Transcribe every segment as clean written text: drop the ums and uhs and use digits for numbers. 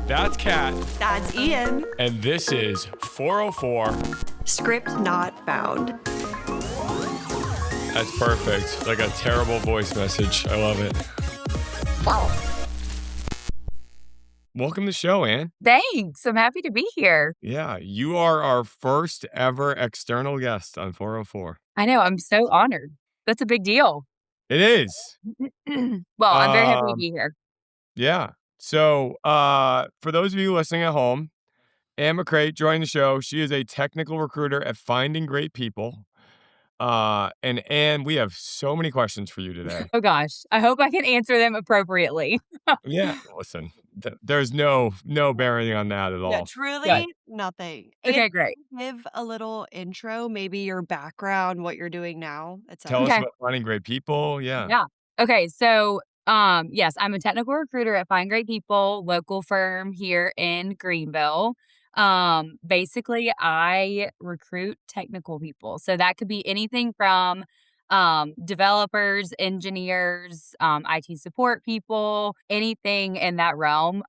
That's Kat. That's Ian. And this is 404. Script not found. That's perfect. Like a terrible voice message. I love it. Wow. Welcome to the show, Ann. Thanks. I'm happy to be here. Yeah, you are our first ever external guest on 404. I know. I'm so honored. That's a big deal. It is. Well, I'm very happy to be here. Yeah. So for those of you listening at home, Ann McCreight joined the show. She is a technical recruiter at Finding Great People. And Ann, we have so many questions for you today. Oh, gosh. I hope I can answer them appropriately. Yeah. Listen, there's no bearing on that at all. Yeah, truly Good. nothing. Okay, And great. give a little intro, maybe your background, what you're doing now, Tell etc. us Okay. about Finding Great People. Yeah. Yeah. Okay. So, yes, I'm a technical recruiter at Find Great People, local firm here in Greenville. Basically, I recruit technical people. So that could be anything from developers, engineers, IT support people, anything in that realm.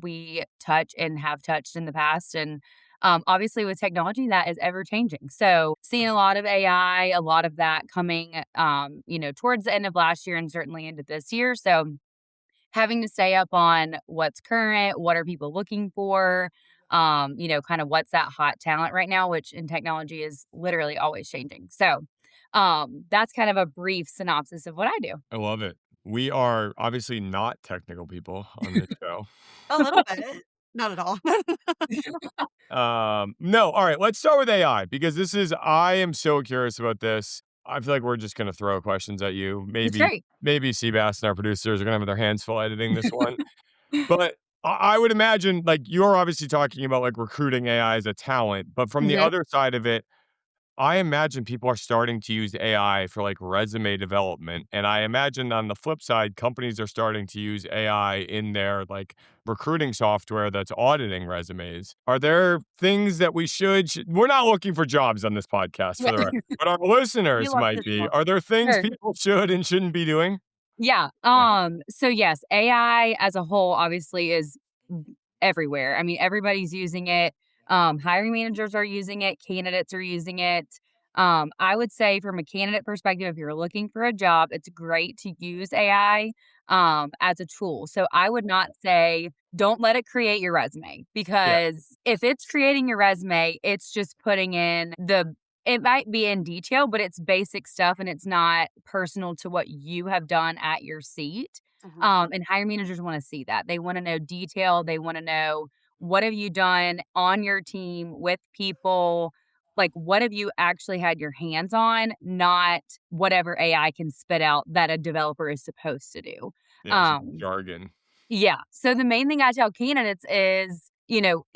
We touch and have touched in the past. And obviously, with technology, that is ever changing. So, seeing a lot of AI, a lot of that coming, towards the end of last year and certainly into this year. So, having to stay up on what's current, what are people looking for, kind of what's that hot talent right now, which in technology is literally always changing. So, that's kind of a brief synopsis of what I do. I love it. We are obviously not technical people on this show. A little bit. Not at all. No. All right. Let's start with AI because I am so curious about this. I feel like we're just going to throw questions at you. It's great. Maybe Seabass and our producers are going to have their hands full editing this one. But I would imagine like you're obviously talking about like recruiting AI as a talent, but from the Mhm. other side of it, I imagine people are starting to use AI for like resume development. And I imagine on the flip side, companies are starting to use AI in their like recruiting software that's auditing resumes. Are there things that we're not looking for jobs on this podcast for the record, but our listeners love might this be. one. Are there things Sure. people should and shouldn't be doing? Yeah. So yes, AI as a whole obviously is everywhere. I mean, everybody's using it. Hiring managers are using it, candidates are using it. I would say from a candidate perspective, if you're looking for a job, it's great to use AI as a tool. So I would not say don't let it create your resume because if it's creating your resume, it's just putting in it might be in detail, but it's basic stuff and it's not personal to what you have done at your seat. And hiring managers want to see that. They want to know detail. They want to know what have you done on your team with people? Like, what have you actually had your hands on? Not whatever AI can spit out that a developer is supposed to do. Yeah, some jargon. Yeah. So the main thing I tell candidates is,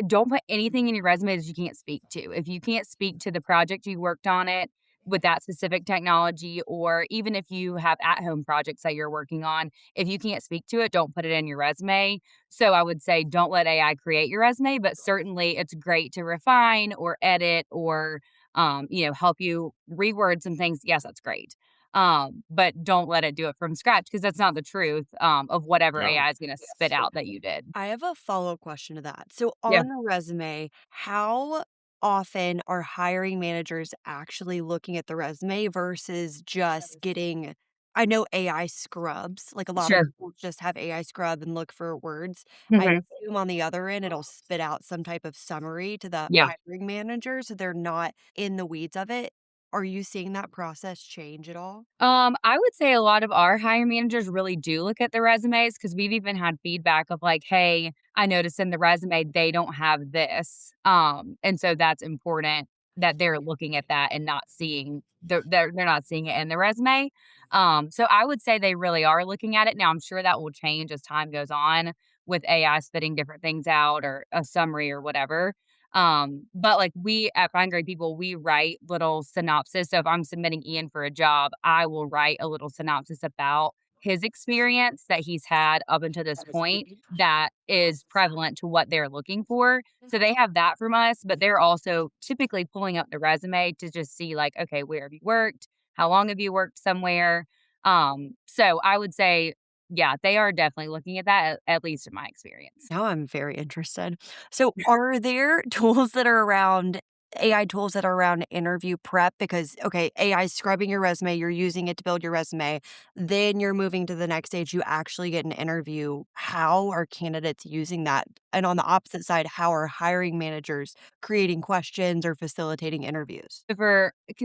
don't put anything in your resume that you can't speak to. If you can't speak to the project you worked on it with that specific technology, or even if you have at-home projects that you're working on, if you can't speak to it, don't put it in your resume. So I would say don't let AI create your resume, but certainly it's great to refine or edit or, help you reword some things. Yes, that's great. But don't let it do it from scratch because that's not the truth of whatever No. AI is going to spit out that you did. I have a follow-up question to that. So Yeah. on a resume, how often are hiring managers actually looking at the resume versus just getting, I know AI scrubs, like a lot of Sure. people just have AI scrub and look for words. I Mhm. assume on the other end, it'll spit out some type of summary to the Yeah. hiring manager, so they're not in the weeds of it. Are you seeing that process change at all? I would say a lot of our hiring managers really do look at the resumes because we've even had feedback of like, hey, I noticed in the resume they don't have this. And so that's important that they're looking at that and not seeing they're not seeing it in the resume. So I would say they really are looking at it. Now I'm sure that will change as time goes on with AI spitting different things out or a summary or whatever. But like we at Find Great People, we write little synopsis. So if I'm submitting Ian for a job, I will write a little synopsis about his experience that he's had up until this point that is prevalent to what they're looking for. So they have that from us, but they're also typically pulling up the resume to just see like, okay, where have you worked? How long have you worked somewhere? So I would say Yeah, they are definitely looking at that, at least in my experience. Now I'm very interested. So, are there tools that are around AI tools that are around interview prep? Because, okay, AI is scrubbing your resume, you're using it to build your resume, then you're moving to the next stage, you actually get an interview. How are candidates using that? And on the opposite side, how are hiring managers creating questions or facilitating interviews?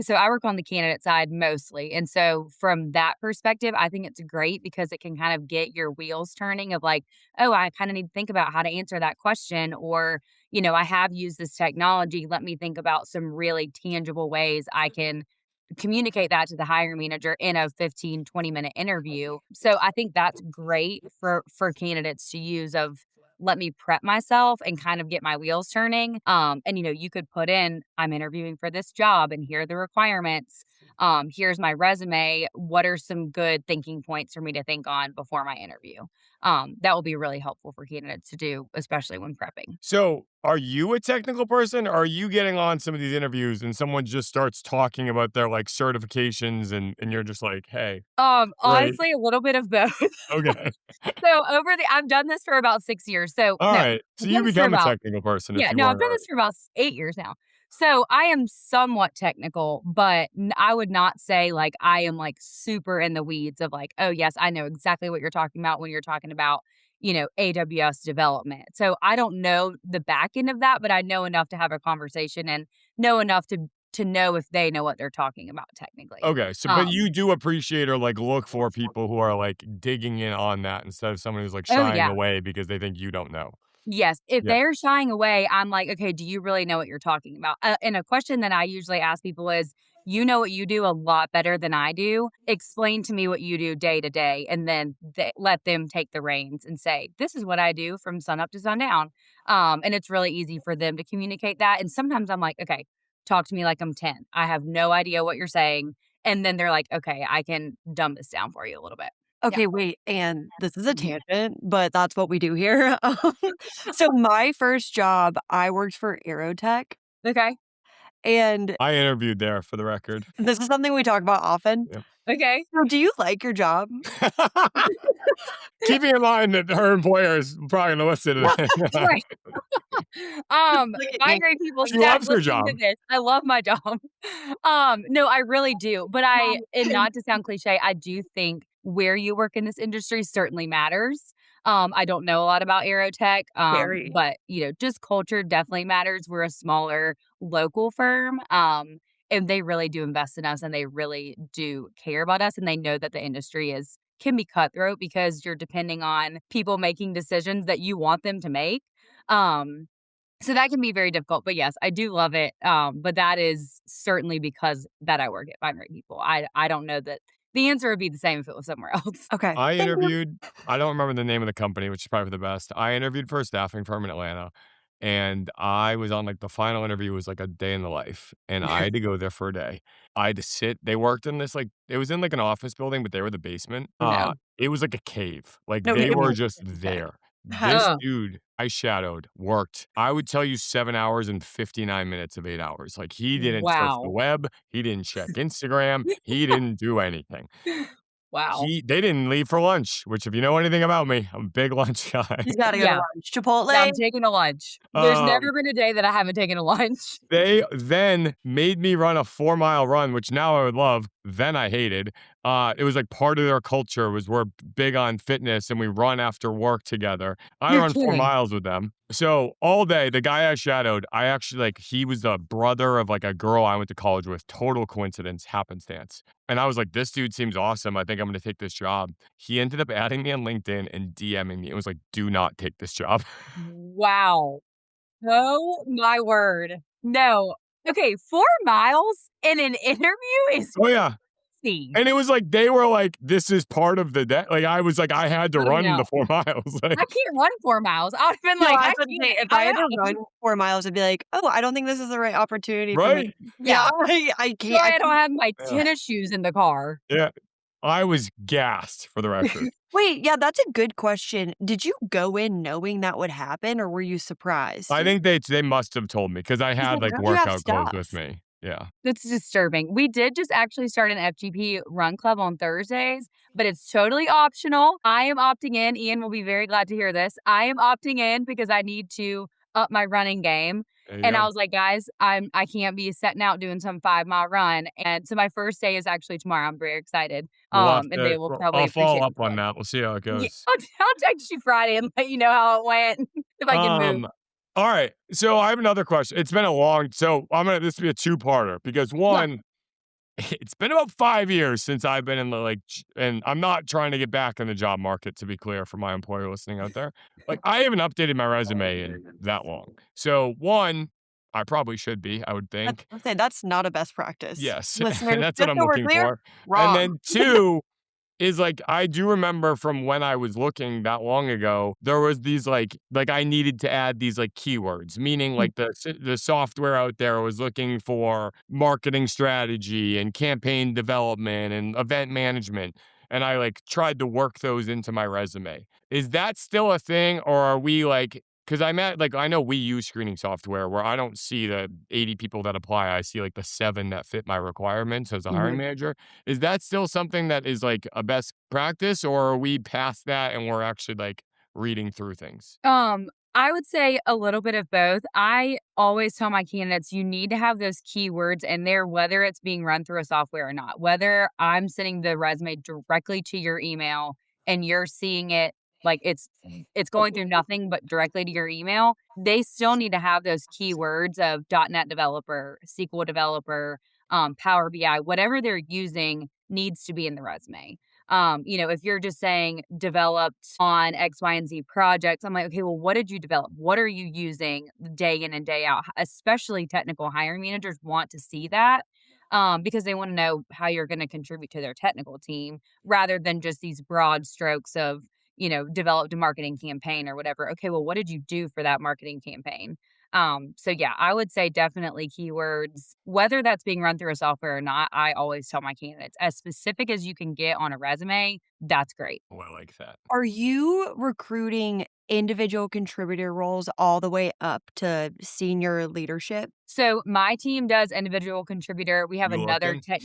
So I work on the candidate side mostly, and so from that perspective, I think it's great because it can kind of get your wheels turning of like, "Oh, I kinda need to think about how to answer that question," or, "I have used this technology, let me think about some really tangible ways I can communicate that to the hiring manager in a 15, 20-minute interview." So I think that's great for candidates to use of let me prep myself and kind of get my wheels turning. And you could put in, I'm interviewing for this job and here are the requirements. Here's my resume. What are some good thinking points for me to think on before my interview? That will be really helpful for candidates to do, especially when prepping. So, are you a technical person? Or are you getting on some of these interviews and someone just starts talking about their like certifications and you're just like, hey, great. Honestly, a little bit of both. Okay. So I've done this for about 6 years. So All no, right. So I've done you this for become a about technical person if yeah, you no, I've weren't done already. this for about 8 years now. So I am somewhat technical, but I would not say like I am like super in the weeds of like, oh yes, I know exactly what you're talking about when you're talking about, AWS development. So I don't know the back end of that, but I know enough to have a conversation and know enough to know if they know what they're talking about technically. Okay. So, but Um, you do appreciate or like look for people who are like digging in on that instead of someone who's like oh shying yeah. away because they think you don't know. Yes, if Yeah. they're shying away, I'm like, "Okay, do you really know what you're talking about?" And a question that I usually ask people is, "You know what you do a lot better than I do. Explain to me what you do day to day," and then let them take the reins and say, "This is what I do from sun up to sundown." And it's really easy for them to communicate that. And sometimes I'm like, "Okay, talk to me like I'm 10. I have no idea what you're saying." And then they're like, "Okay, I can dumb this down for you a little bit." Yeah. Okay, wait, and this is a tangent, but that's what we do here. So my first job, I worked for Aerotech, Okay. and I interviewed there for the record. this is something we talk about often. Yeah. Okay. So do you like your job? Keeping in mind that her employer is probably gonna listen to this. Right. Look at me. Migrate people, She stat loves her listening to job. this. I love my job. No, I really do, but and not to sound cliche, I do think where you work in this industry certainly matters. I don't know a lot about aerotech, Very. but, just culture definitely matters. We're a smaller local firm, and they really do invest in us, and they really do care about us, and they know that the industry can be cutthroat because you're depending on people making decisions that you want them to make. Um, so that can be very difficult, but yes, I do love it. But that is certainly because that I work at Fine Great People. I don't know that the answer would be the same if it was somewhere else. Okay. I Thank you. interviewed I don't remember the name of the company, which is probably for the best. I interviewed for a staffing firm in Atlanta, and I was on, like the final interview was like a day in the life, and I had to go there for a day. I had to sit they worked in this, like it was in, like, an office building, but they were the basement. Oh, no. It was like a cave. Like, No, they give me were a just okay. there. This Has Ugh, dude I shadowed worked, I would tell you 7 hours and 59 minutes of 8 hours. Like, he didn't surf the wow. web, he didn't check Instagram, he didn't do anything. Wow. They didn't leave for lunch, which if you know anything about me, I'm a big lunch guy. he's gotta go to Yeah. lunch. Chipotle? I'm taking a lunch. There's Um, never been a day that I haven't taken a lunch. they then made me run a 4-mile run, which now I would love, then I hated. It was like part of their culture was we're big on fitness and we run after work together. I You're run 4 kidding. miles with them. So all day, the guy I shadowed, I actually like he was the brother of like a girl I went to college with. Total coincidence, happenstance. And I was like, this dude seems awesome. I think I'm gonna take this job. He ended up adding me on LinkedIn and DMing me. It was like, do not take this job. Wow. Oh my word. No. Okay, 4 miles in an interview is Oh yeah. crazy. And it was like they were like, "This is part of the day." Like, I was like, I had to Oh, run the no. 4 miles, I like can't run 4 miles. I would've been No, like, I was "I about to say, can't. if I I'm had to out." run 4 miles, I'd be like, "Oh, I don't think this is the right opportunity for me." right? Yeah, Yeah. I can't Sorry, I don't have my Yeah. tennis shoes in the car. Yeah. I was gassed for the record. wait, yeah, that's a good question. Did you go in knowing that would happen, or were you surprised? I think they must have told me because I He's had, like, like, "Don't you have workout clothes with stuff?" me. Yeah. That's disturbing. We did just actually start an FGP run club on Thursdays, but it's totally optional. I am opting in. Ian will be very glad to hear this. I am opting in because I need to up my running game. There you And I go. was like, guys, I can't be setting out doing some 5 mile run. And so my first day is actually tomorrow. I'm very excited. We'll have And they to will well, probably I'll follow appreciate the up on plug. that. We'll see how it Yeah, goes. I'll text you Friday and let you know how it went if I can move. Um, all right. So I have another question. It's been a long so I'm gonna this will be a two-parter because Yeah. one, it's been about 5 years since I've been in the, like, and I'm not trying to get back in the job market, to be clear, for my employer listening out there. Like, I haven't updated my resume in that long. So, one, I probably should be, I would think. I'll say that's not a best practice. Yes, and Listeners, that's what just I'm so we're looking clear, for. And wrong. then two is like I do remember from when I was looking that long ago, there was these like I needed to add these like keywords, meaning like the software out there was looking for marketing strategy and campaign development and event management. And I like tried to work those into my resume. Is that still a thing, or are we like because I'm at like I know we use screening software where I don't see the 80 people that apply. I see like the 7 that fit my requirements as a hiring Mhm. manager. Is that still something that is like a best practice, or are we past that and we're actually like reading through things? Um, I would say a little bit of both. I always tell my candidates you need to have those keywords in there, whether it's being run through a software or not. Whether I'm sending the resume directly to your email and you're seeing it like it's going through nothing but directly to your email, they still need to have those keywords of .NET developer, SQL developer, Power BI, whatever they're using needs to be in the resume. If you're just saying developed on X, Y, and Z projects, I'm like, okay, well, what did you develop? What are you using day in and day out? Especially technical hiring managers want to see that because they want to know how you're going to contribute to their technical team rather than just these broad strokes of, developed a marketing campaign or whatever. Okay, well, what did you do for that marketing campaign? So yeah, I would say definitely keywords, whether that's being run through a software or not, I always tell my candidates as specific as you can get on a resume, that's great. Oh, I like that. Are you recruiting individual contributor roles all the way up to senior leadership? So my team does individual contributor. We have You another looking? tech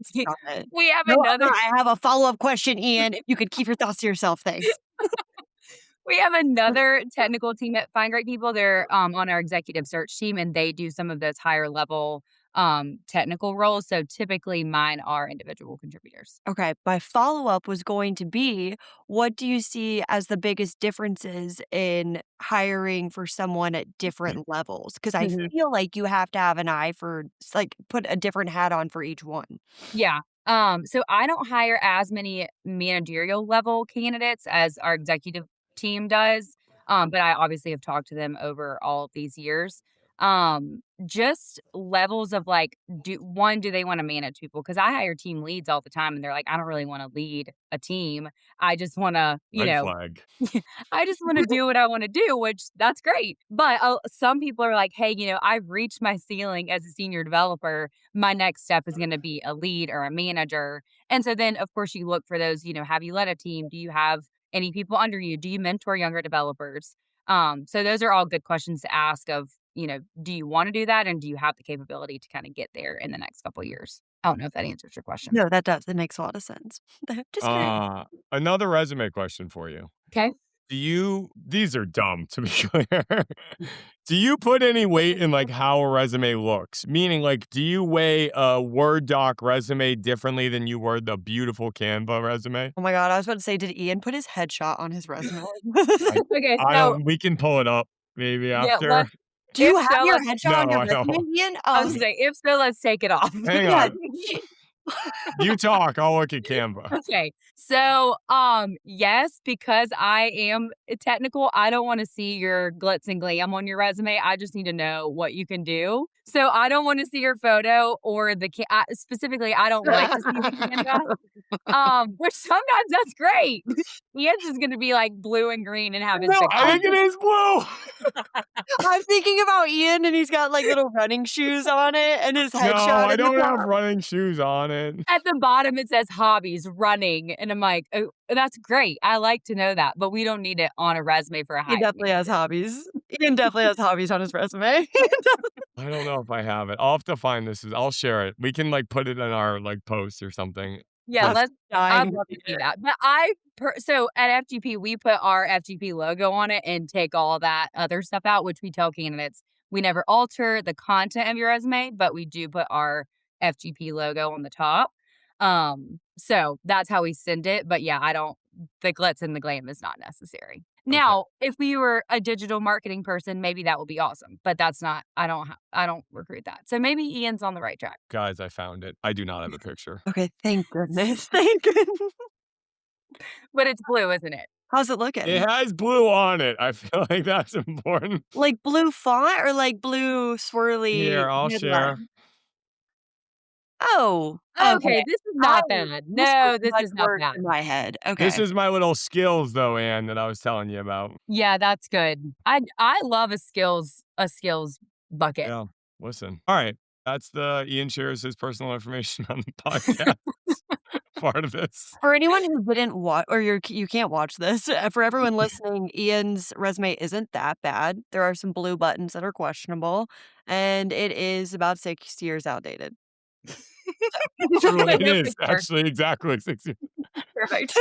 Stop it. we have No, I'm another not. I have a follow-up question, Ian. If you could keep your thoughts to yourself, thanks. we have another technical team at Find Great People. They're on our executive search team and they do some of those higher level technical roles. So typically mine are individual contributors. Okay, my follow-up was going to be, what do you see as the biggest differences in hiring for someone at different levels? Because I feel like you have to have an eye for like, put a different hat on for each one. Yeah. So I don't hire as many managerial level candidates as our executive team does. But I obviously have talked to them over all of these years. Just levels of like, do they want to manage people? Because I hire team leads all the time and they're like, I don't really want to lead a team. I just want to, Red flag. I just want to do what I want to do, which that's great. But some people are like, hey, I've reached my ceiling as a senior developer. My next step is going to be a lead or a manager. And so then, of course, you look for those, have you led a team? Do you have any people under you? Do you mentor younger developers? So those are all good questions to ask of, do you want to do that? And do you have the capability to kind of get there in the next couple of years? I don't know if that answers your question. No, that does. It makes a lot of sense. Just curious. Another resume question for you. Okay. These are dumb to be clear. Do you put any weight in like how a resume looks? Meaning like do you weigh a Word doc resume differently than you would the beautiful Canva resume? Oh my god, I was about to say, did Ian put his headshot on his resume? I Okay. I So, don't we can pull it up maybe yeah, after. Do you if have so, your let's, headshot No, on your I resume, don't. Ian? I was gonna say, if so, let's take it off. Hang Yeah. on. You talk, I'll look at Canva. Okay. So, yes, because I am technical, I don't want to see your glitz and glam on your resume. I just need to know what you can do. So I don't want to see your photo or specifically, I don't like to see the Canva. Which sometimes that's great. Ian's is gonna be like blue and green and have his No, I picture. think it is blue. I'm thinking about Ian, and he's got, like, little running shoes on it and his No, headshot I in the don't have top. running shoes on it. At the bottom, it says hobbies, running, and I'm like, "Oh, that's great. I like to know that, but we don't need it on a resume for a He hiring definitely has manager." hobbies. Ian definitely has hobbies on his resume. I don't know if I have it. I'll have to find this. I'll share it. We can like put it in our like post or something. Yeah, But let's I'd Dying to love to see hear. that, but so at FGP, we put our FGP logo on it and take all that other stuff out, which we tell candidates, we never alter the content of your resume, but we do put our FGP logo on the top. So that's how we send it, but yeah, I don't the glitz and the glam is not necessary. okay, Now, if we were a digital marketing person, maybe that would be awesome, but that's not I don't recruit that. So maybe Ian's on the right track, guys, I found it. I do not have a picture. Okay, thank goodness. Thank goodness. but it's blue, isn't it? How's it It looking? has blue on it. I feel like that's important. Like blue font or like blue swirly Here, I'll share. headline? Oh, okay. Okay, this is I not bad. this was No, this much is not worse bad. in my head. This Okay. is my little skills though, Anne, that I was telling you about. Yeah, that's good. I love a skills bucket. Yeah. Listen. All right. That's the Ian shares his personal information on the podcast part of this. For anyone who didn't watch or you can't watch this, for everyone listening, Ian's resume isn't that bad. There are some blue buttons that are questionable, and it is about 6 years outdated. Truly, But it no is picture. actually exactly 6 years. Perfect.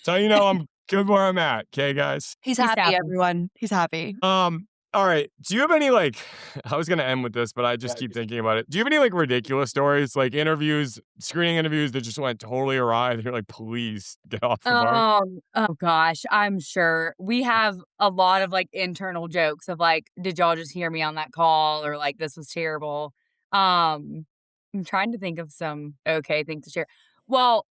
So you know I'm good where I'm at. Okay, guys. He's He's happy, happy. everyone. He's happy. All right. Do you have any like I was gonna end with this, but I just keep thinking about it. Do you have any like ridiculous stories, like interviews, screening interviews that just went totally awry that you're like, please get off the bar? Oh gosh, I'm sure. We have a lot of, like, internal jokes of, like, "Did y'all just hear me on that call?" Or, like, "This was terrible." Um, I'm trying to think of some okay things to share. Well,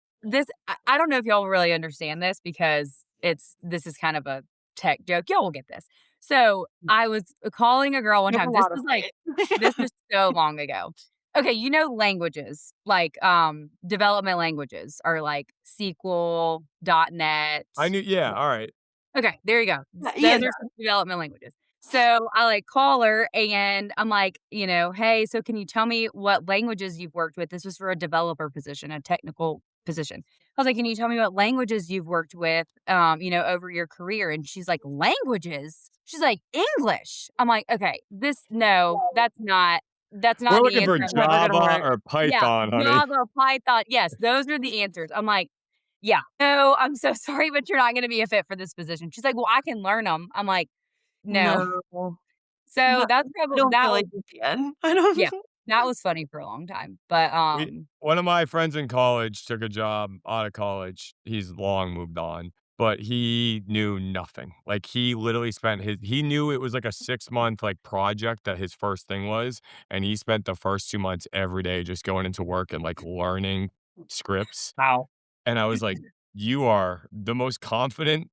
I don't know if y'all really understand this because this is kind of a tech joke. Y'all will get this. So, I was calling a girl one You have a time. This lot of was, like this faith. was so long ago. Okay, you know languages, like, development languages are like SQL, .NET. I knew yeah, all right. Okay, there you go. Yeah, Those are some development languages. So I like call her and I'm like, hey, so can you tell me what languages you've worked with? This was for a developer position, a technical position. I was like, can you tell me what languages you've worked with, over your career? And she's like, languages? She's like, English. I'm like, okay, no, that's We're not the looking answer for I'm ever gonna Java work. or Yeah, Python, honey. Java, Python. Yes, those are the answers. I'm like, yeah. No, I'm so sorry, but you're not gonna be a fit for this position. She's like, "Well, I can learn them." 'em." I'm like, "No." no. So No, that's I probably don't feel like you can. I don't yeah, that was funny for a long time. But, We one of my friends in college took a job out of college. He's long moved on, but he knew nothing. Like he literally spent he knew it was like a 6 month like project that his first thing was, and he spent the first 2 months every day just going into work and like learning scripts. wow. And I was like, you are the most confident,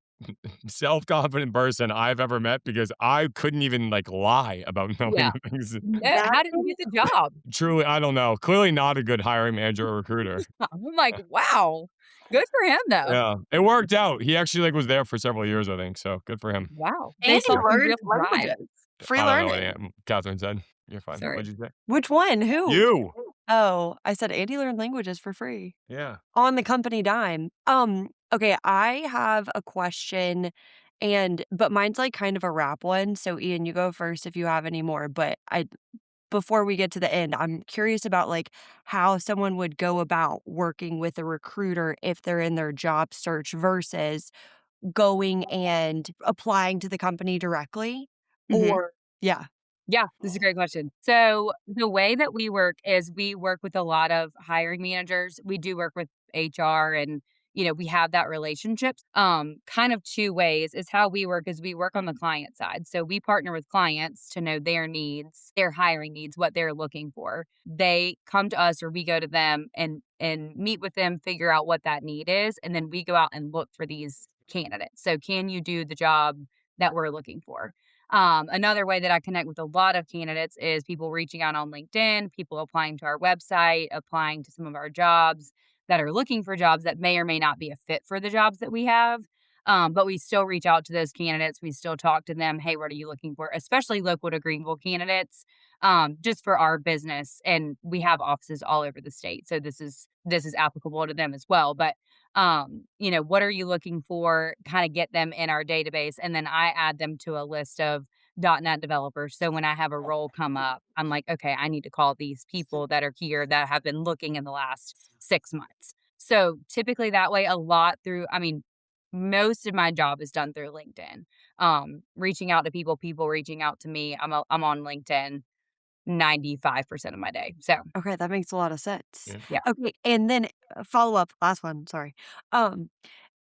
self-confident person I've ever met because I couldn't even like lie about Yeah. knowing things. No, That how did you get the job? Truly, I don't know. Clearly not a good hiring manager or recruiter. I'm like, "Wow, good for him, though." Yeah, it worked out. He actually, like, was there for several years, I think, so good for him. Wow, they and he saw Yeah. some learned real drive. languages. Free I don't know what learning. Catherine said. You're fine. Sorry. What'd you say? Which one? Who? You! Oh, I said Andy learned languages for free Yeah. on the company dime. Okay, I have a question but mine's like kind of a wrap one. So Ian, you go first if you have any more, but I before we get to the end, I'm curious about like how someone would go about working with a recruiter if they're in their job search versus going and applying to the company directly Mhm. or yeah. Yeah, this is a great question. So the way that we work is we work with a lot of hiring managers. We do work with HR and we have that relationship. Kind of two ways is how we work is we work on the client side. So we partner with clients to know their needs, their hiring needs, what they're looking for. They come to us or we go to them and meet with them, figure out what that need is, and then we go out and look for these candidates. So can you do the job that we're looking for? Another way that I connect with a lot of candidates is people reaching out on LinkedIn, people applying to our website, applying to some of our jobs that are looking for jobs that may or may not be a fit for the jobs that we have. But we still reach out to those candidates. We still talk to them. Hey, what are you looking for? Especially local to Greenville candidates, just for our business. And we have offices all over the state, so this is applicable to them as well. But what are you looking for? Kind of get them in our database, and then I add them to a list of .NET developers. So when I have a role come up, I'm like, okay, I need to call these people that are here that have been looking in the last 6 months. So typically that way, a lot through, I mean, most of my job is done through LinkedIn. Reaching out to people, people reaching out to me. I'm on LinkedIn 95% of my day. So Okay, that makes a lot of sense. Yeah. yeah. Okay, and then follow up, last one, sorry. Um,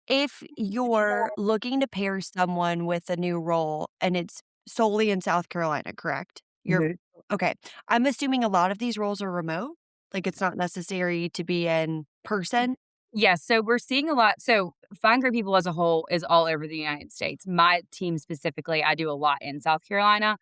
if you're looking to pair someone with a new role and it's solely in South Carolina, correct? You're Mhm. okay. I'm assuming a lot of these roles are remote? Like, it's not necessary to be in person? Yes, so we're seeing a lot. So Find Great People as a whole is all over the United States. My team specifically, I do a lot in South Carolina.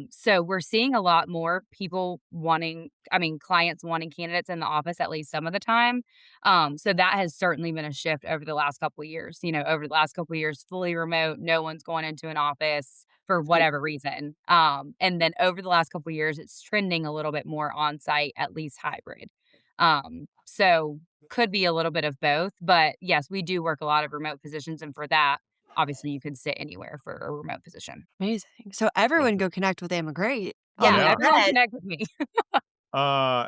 So we're seeing a lot more people wanting, I mean, clients wanting candidates in the office at least some of the time. So that has certainly been a shift over the last couple of years. Over the last couple of years, fully remote, no one's going into an office for Right. whatever reason. And then over the last couple of years, it's trending a little bit more on site, at least hybrid. So could be a little bit of both, but yes, we do work a lot of remote positions, and for that, obviously, you could sit anywhere for a remote position. Amazing. So everyone go connect with McCreight. Yeah, Yeah. everyone Bet. connect with me. Anne,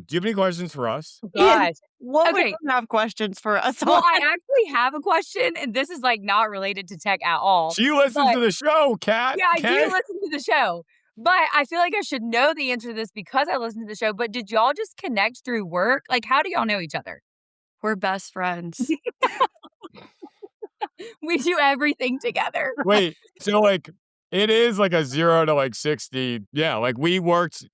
do you have any questions for us? Ian, Gosh. what would Okay, you have questions for us well, on? I actually have a question, and this is, like, not related to tech at all, She listens but to the show, Kat. yeah, I do Okay. listen to the show, but I feel like I should know the answer to this because I listen to the show, but did y'all just connect through work? Like, how do y'all know each other? We're best friends. We do everything together. Wait, so like it is like a 0 to like 60. Yeah, like we worked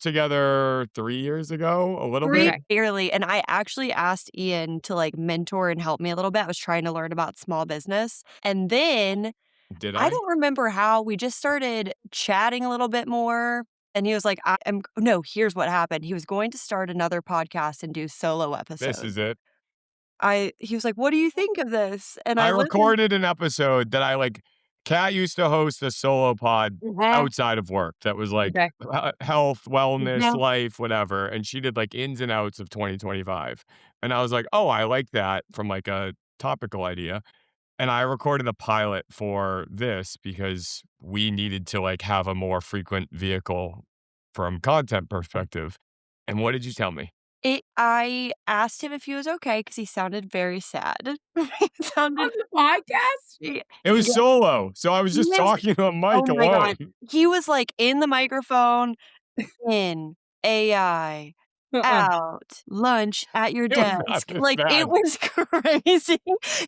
together 3 years ago, a little 3 bit. Okay. barely, and I actually asked Ian to, like, mentor and help me a little bit. I was trying to learn about small business, and then Did I I? don't remember how, we just started chatting a little bit more, and he was like, "I am" no, here's what happened. He was going to start another podcast and do solo This is episodes. it. He was like, "What do you think of this?" And I I listened. recorded an episode that I like Kat used to host a solo pod Mhm. outside of work that was like Okay. health, wellness, Yeah. life, whatever, and she did like ins and outs of 2025. And I was like, "Oh, I like that," from like a topical idea. And I recorded a pilot for this because we needed to like have a more frequent vehicle from content perspective. And what did you tell me? I asked him if he was okay because he sounded very sad. He On sounded the podcast? y It was yeah, solo, so I was just yes. talking to a Oh mic my god. alone. He was, like, in the microphone, in, AI, Uh-uh. out, lunch at your It was not desk. this Like, it bad. was crazy.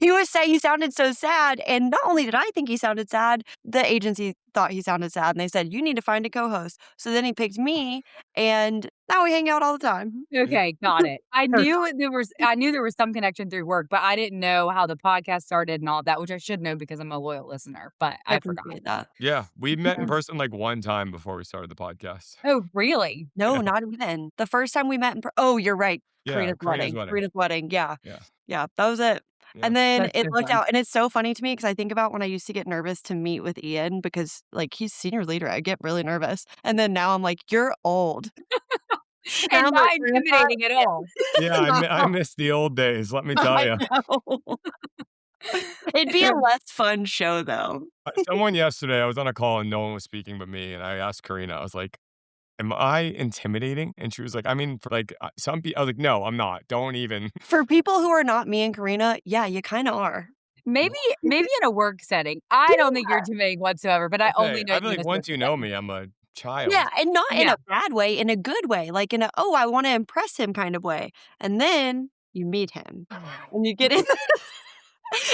He sounded so sad, and not only did I think he sounded sad, the agency thought he sounded sad, and they said, "You need to find a co-host." So then he picked me, and now we hang out all the time. Yeah. Okay, got it. Or I knew there was some connection through work, but I didn't know how the podcast started and all that, which I should know because I'm a loyal listener, but I I forgot. appreciate that. Yeah, we met in Yeah. person like one time before we started the podcast. Oh, really? No, Yeah. not even. The first time we met in oh, you're right. Yeah, Karina's wedding. Karina's wedding, yeah. Yeah. Yeah, that was it. Yeah. And then That's it so looked fun. out and it's so funny to me because I think about when I used to get nervous to meet with Ian because, like, he's senior leader, I get really nervous, and then now I'm like, "You're old." And And I'm like, not "Grandpa." intimidating at Yeah. all. Yeah, I No, miss the old days, let me tell I you. know. It'd be a less fun show, though. Someone yesterday, I was on a call and no one was speaking but me, and I asked Karina, I was like, "Am I intimidating?" And she was like, "I mean, for like some people," I was like, "No, I'm not. Don't even." For people who are not me and Karina, yeah, you kinda are. Maybe in a work setting. I don't think you're intimidating whatsoever, but I only Okay, know I you feel in like a once social you know setting. me, I'm a Yeah, child. and not in Yeah. a bad way, in a good way, like in a, "Oh, I wanna impress him" kind of way. And then you meet him, and you get in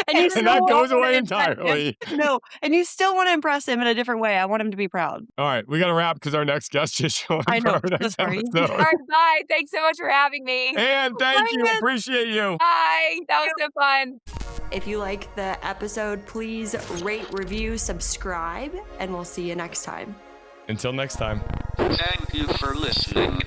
and you And still that goes wanna away impress him. entirely. No, and you still wanna impress him in a different way. I want him to be proud. All right, we gotta wrap because our next guest is showing I for know, our so next sorry. episode. Alright, bye. Thanks so much for having me. And thank you, Bye. appreciate you. Bye. That was so fun. If you like the episode, please rate, review, subscribe, and we'll see you next time. Until next time. Thank you for listening.